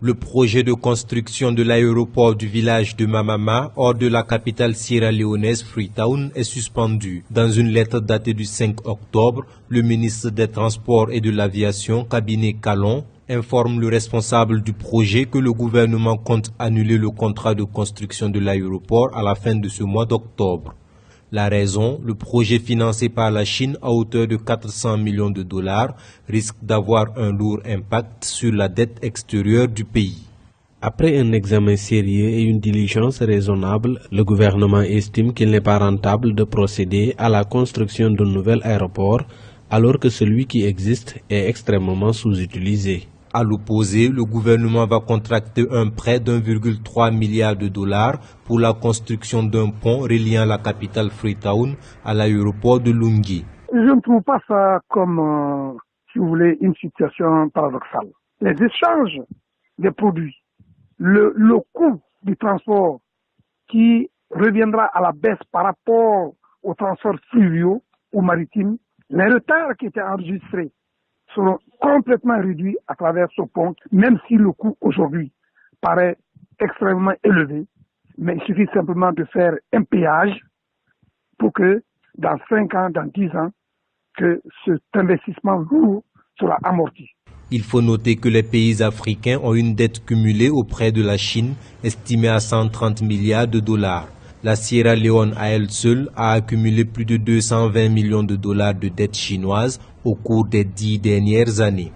Le projet de construction de l'aéroport du village de Mamama, hors de la capitale sierra-léonaise Freetown, est suspendu. Dans une lettre datée du 5 octobre, le ministre des Transports et de l'Aviation, Cabinet Kalon, informe le responsable du projet que le gouvernement compte annuler le contrat de construction de l'aéroport à la fin de ce mois d'octobre. La raison, le projet financé par la Chine à hauteur de 400 millions de dollars risque d'avoir un lourd impact sur la dette extérieure du pays. Après un examen sérieux et une diligence raisonnable, le gouvernement estime qu'il n'est pas rentable de procéder à la construction d'un nouvel aéroport alors que celui qui existe est extrêmement sous-utilisé. À l'opposé, le gouvernement va contracter un prêt d'1,3 milliard de dollars pour la construction d'un pont reliant la capitale Freetown à l'aéroport de Lungi. Je ne trouve pas ça comme, si vous voulez, une situation paradoxale. Les échanges des produits, le coût du transport qui reviendra à la baisse par rapport aux transports fluviaux ou maritimes, les retards qui étaient enregistrés seront complètement réduits à travers ce pont, même si le coût aujourd'hui paraît extrêmement élevé. Mais il suffit simplement de faire un péage pour que dans 5 ans, dans 10 ans, que cet investissement lourd sera amorti. Il faut noter que les pays africains ont une dette cumulée auprès de la Chine estimée à 130 milliards de dollars. La Sierra Leone à elle seule a accumulé plus de 220 millions de dollars de dettes chinoises au cours des 10 dernières années.